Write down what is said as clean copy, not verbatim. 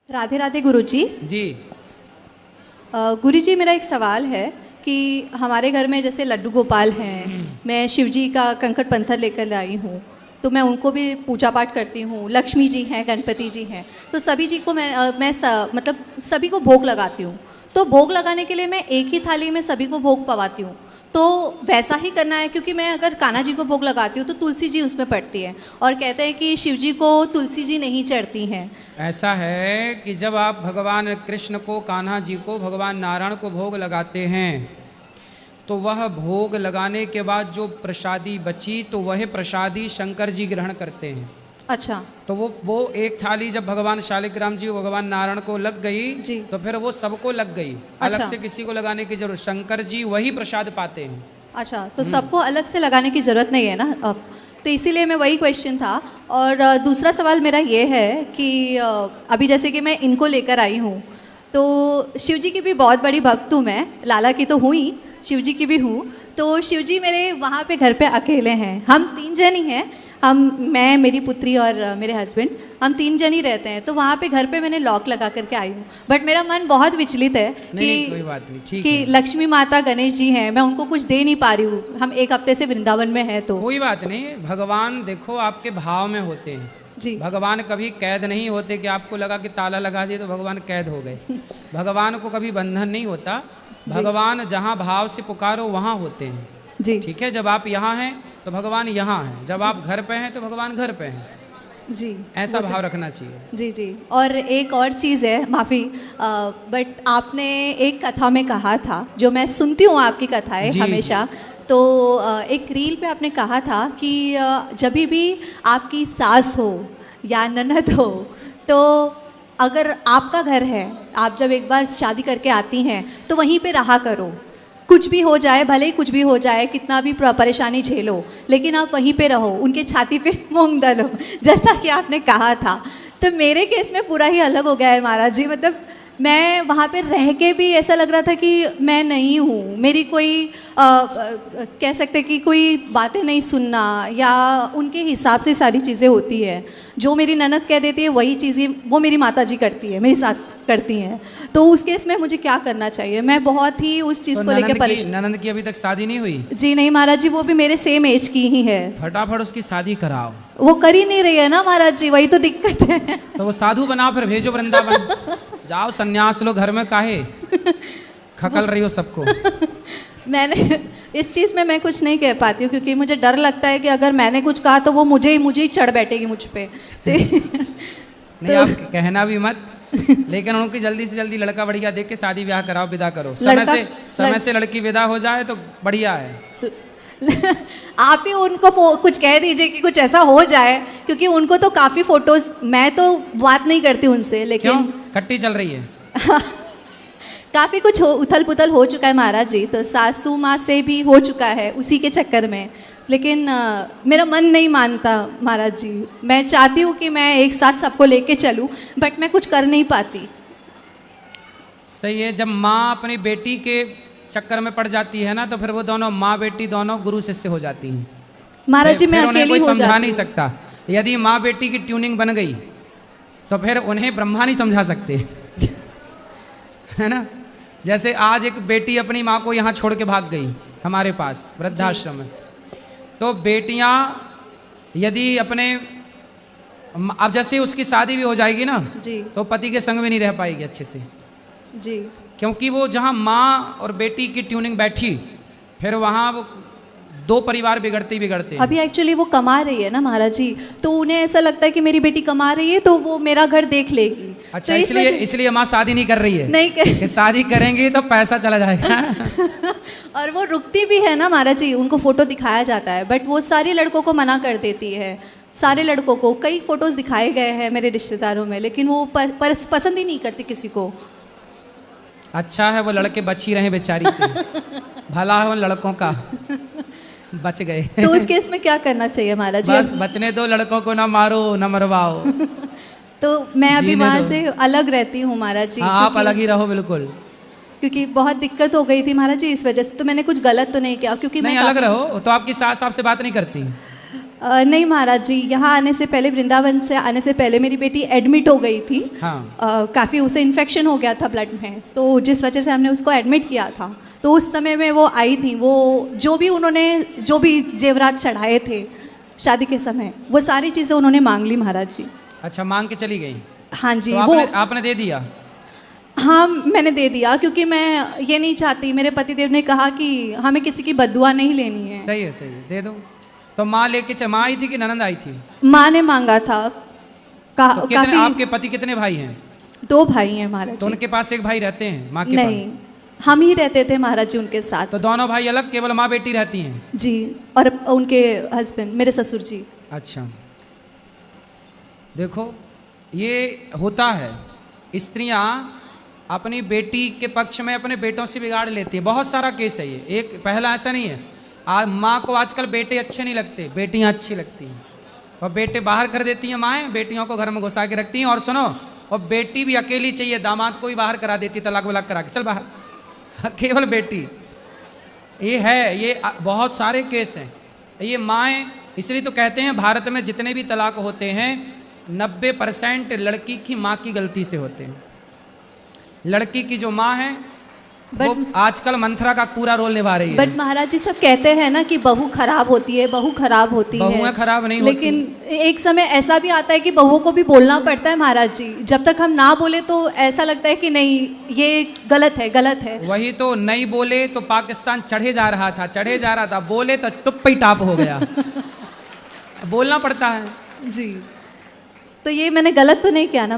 राधे राधे गुरुजी। जी। गुरुजी, मेरा एक सवाल है कि हमारे घर में जैसे लड्डू गोपाल हैं, मैं शिव जी का कंकड़ पत्थर लेकर आई हूँ, तो मैं उनको भी पूजा पाठ करती हूँ। लक्ष्मी जी हैं, गणपति जी हैं, तो सभी जी को मतलब सभी को भोग लगाती हूँ। तो भोग लगाने के लिए मैं एक ही थाली में सभी को भोग पवाती हूँ, तो वैसा ही करना है? क्योंकि मैं अगर कान्हा जी को भोग लगाती हूँ तो तुलसी जी उसमें पड़ती है, और कहते हैं कि शिव जी को तुलसी जी नहीं चढ़ती हैं। ऐसा है कि जब आप भगवान कृष्ण को, कान्हा जी को, भगवान नारायण को भोग लगाते हैं तो वह भोग लगाने के बाद जो प्रसादी बची तो वह प्रसादी शंकर जी ग्रहण करते हैं। अच्छा। तो वो एक थाली जब भगवान शालिग्राम जी, भगवान नारायण को लग गई जी। तो फिर वो सबको लग गई। अच्छा। अलग से किसी को लगाने की जरूरत, शंकर जी वही प्रसाद पाते हैं। अच्छा, तो सबको अलग से लगाने की ज़रूरत नहीं है ना अब? तो इसीलिए मैं वही क्वेश्चन था। और दूसरा सवाल मेरा ये है कि अभी जैसे कि मैं इनको लेकर आई हूँ, तो शिव जी की भी बहुत बड़ी भक्त हूँ मैं, लाला की तो हुई, शिव जी की भी हूँ। तो शिव जी मेरे वहाँ पे घर पे अकेले हैं, हम 3 जन ही हैं, मैं, मेरी पुत्री और मेरे हस्बैंड, हम 3 जन ही रहते हैं। तो वहाँ पे घर पे मैंने लॉक लगा करके आई हूँ, बट मेरा मन बहुत विचलित है नहीं, कोई बात नहीं, ठीक कि है। लक्ष्मी माता, गणेश जी हैं, मैं उनको कुछ दे नहीं पा रही हूँ। हम 1 हफ्ते से वृंदावन में हैं। तो कोई बात नहीं, भगवान देखो आपके भाव में होते हैं जी। भगवान कभी कैद नहीं होते कि आपको लगा कि ताला लगा दिए तो भगवान कैद हो गए। भगवान को कभी बंधन नहीं होता। भगवान जहाँ भाव से पुकारो वहाँ होते हैं। जी। ठीक है, जब आप यहाँ हैं तो भगवान यहाँ हैं, जब आप घर पे हैं तो भगवान घर पे हैं। जी, ऐसा भाव रखना चाहिए। जी जी। और एक और चीज़ है, माफ़ी, बट आपने एक कथा में कहा था, जो मैं सुनती हूँ आपकी कथाएं जी, हमेशा, तो एक रील पे आपने कहा था कि जब भी आपकी सास हो या ननद हो, तो अगर आपका घर है, आप जब एक बार शादी करके आती हैं तो वहीं पे रहा करो, कुछ भी हो जाए, भले ही कुछ भी हो जाए, कितना भी परेशानी झेलो, लेकिन आप वहीं पे रहो, उनके छाती पे मूंग दलो, जैसा कि आपने कहा था। तो मेरे केस में पूरा ही अलग हो गया है महाराज जी। मतलब मैं वहाँ पे रह के भी ऐसा लग रहा था कि मैं नहीं हूँ, मेरी कोई कह सकते कि कोई बातें नहीं सुनना, या उनके हिसाब से सारी चीज़ें होती है। जो मेरी ननद कह देती है वही चीज़ें वो मेरी माता जी करती है, मेरी सास करती हैं। तो उस केस में मुझे क्या करना चाहिए? मैं बहुत ही उस चीज़ तो को लेकर परेशान। ननद की अभी तक शादी नहीं हुई? जी नहीं महाराज जी, वो भी मेरे सेम एज की ही है। फटाफट उसकी शादी कराओ। वो कर ही नहीं रही है ना महाराज जी, वही तो दिक्कत है। तो वो साधु बनाओ, फिर भेजो वृंदावन। जाओ सन्यास लो, घर में काहे खकल रही हो सबको। मैंने इस चीज़ में मैं कुछ नहीं कह पाती हूँ, क्योंकि मुझे डर लगता है कि अगर मैंने कुछ कहा तो वो मुझे ही चढ़ बैठेगी मुझ पे। नहीं, आप कहना भी मत, लेकिन उनकी जल्दी से जल्दी लड़का बढ़िया देख के शादी ब्याह कराओ, विदा करो। समय से लड़की विदा हो जाए तो बढ़िया है। आप ही उनको कुछ कह दीजिए कि कुछ ऐसा हो जाए, क्योंकि उनको तो काफ़ी फोटोज, मैं तो बात नहीं करती उनसे, लेकिन क्यों? कट्टी चल रही है? काफ़ी कुछ उथल पुथल हो चुका है महाराज जी। तो सासू माँ से भी हो चुका है उसी के चक्कर में, लेकिन मेरा मन नहीं मानता महाराज जी। मैं चाहती हूँ कि मैं एक साथ सबको लेके चलूँ, बट मैं कुछ कर नहीं पाती। सही है, जब माँ अपनी बेटी के चक्कर में पड़ जाती है ना, तो फिर वो दोनों माँ बेटी दोनों गुरु शिष्य हो जाती हैं महाराज जी। मैं फिर उन्हें अकेली कोई हो समझा जाती नहीं हूँ। सकता। यदि माँ बेटी की ट्यूनिंग बन गई तो फिर उन्हें ब्रह्मा नहीं समझा सकते। है ना? जैसे आज एक बेटी अपनी माँ को यहाँ छोड़ के भाग गई हमारे पास वृद्धाश्रम में, तो बेटियाँ यदि अपने, अब जैसे उसकी शादी भी हो जाएगी ना जी तो पति के संग में नहीं रह पाएगी अच्छे से, जी। क्योंकि वो जहाँ माँ और बेटी की ट्यूनिंग बैठी, फिर वहाँ वो 2 परिवार बिगड़ते ही बिगड़ते हैं। अभी एक्चुअली वो कमा रही है ना महाराज जी, तो उन्हें ऐसा लगता है कि मेरी बेटी कमा रही है तो वो मेरा घर देख लेगी। अच्छा, तो इसलिए माँ शादी नहीं कर रही है? नहीं कर कि शादी करेंगी तो पैसा चला जाएगा। और वो रुकती भी है ना महाराज जी, उनको फोटो दिखाया जाता है, बट वो सारे लड़कों को मना कर देती है। सारे लड़कों को कई फोटोज दिखाए गए हैं मेरे रिश्तेदारों में, लेकिन वो पसंद ही नहीं करती किसी को। अच्छा है वो लड़के बच ही रहे बेचारी से, भला है उन लड़कों का, बच गए। तो उस केस में क्या करना चाहिए महाराज जी? बस बचने दो, लड़कों को ना मारो ना मरवाओ। तो मैं अभी जीने वहाँ दो। से अलग रहती हूँ महाराज जी। हाँ, आप अलग ही रहो बिल्कुल। क्योंकि बहुत दिक्कत हो गई थी महाराज जी इस वजह से। तो मैंने कुछ गलत तो नहीं किया? क्योंकि नहीं, मैं अलग रहो। तो आपकी सास आपसे बात नहीं करती? नहीं महाराज जी, यहाँ आने से पहले, वृंदावन से आने से पहले मेरी बेटी एडमिट हो गई थी। हाँ। काफ़ी उसे इन्फेक्शन हो गया था ब्लड में, तो जिस वजह से हमने उसको एडमिट किया था। तो उस समय में वो आई थी, वो जो भी जेवरात चढ़ाए थे शादी के समय, वो सारी चीज़ें उन्होंने मांग ली महाराज जी। अच्छा, मांग के चली गई? हाँ जी। तो वो आपने दे दिया? हाँ, मैंने दे दिया, क्योंकि मैं ये नहीं चाहती, मेरे पतिदेव ने कहा कि हमें किसी की बद्दुआ नहीं लेनी है। सही है, सही है, दे दो। तो माँ लेके माँ आई थी कि ननंद आई थी? माँ ने मांगा था। तो कितने आपके पति कितने भाई हैं? 2 भाई हैं महाराज तो जी। उनके पास एक भाई रहते हैं माँ के नहीं, हम ही रहते थे महाराज जी उनके साथ। तो दोनों भाई अलग, केवल माँ बेटी रहती हैं? जी, और उनके हस्बैंड, मेरे ससुर जी। अच्छा, देखो ये होता है, स्त्रियां अपनी बेटी के पक्ष में अपने बेटों से बिगाड़ लेती है। बहुत सारा केस है ये, एक पहला ऐसा नहीं है। माँ को आजकल बेटे अच्छे नहीं लगते, बेटियां अच्छी लगती हैं, और बेटे बाहर कर देती हैं माएँ, बेटियों को घर में घुसा के रखती हैं। और सुनो, और बेटी भी अकेली चाहिए, दामाद को भी बाहर करा देती है, तलाक वलाक करा के चल बाहर, केवल बेटी। ये है, ये बहुत सारे केस हैं ये माएँ। इसलिए तो कहते हैं भारत में जितने भी तलाक होते हैं 90% लड़की की माँ की गलती से होते हैं। लड़की की जो माँ है वो आजकल मंथरा का पूरा रोल निभा रही है। बट महाराज जी सब कहते हैं ना कि बहू खराब होती है, बहू खराब होती है। बहुएं खराब नहीं होती, लेकिन एक समय ऐसा भी आता है कि बहुओं को भी बोलना पड़ता है महाराज जी। जब तक हम ना बोले तो ऐसा लगता है कि नहीं, ये गलत है, गलत है। वही तो, नहीं बोले तो पाकिस्तान चढ़े जा रहा था, बोले तो टुप ही टाप हो गया। बोलना पड़ता है जी, तो ये मैंने गलत तो नहीं किया ना?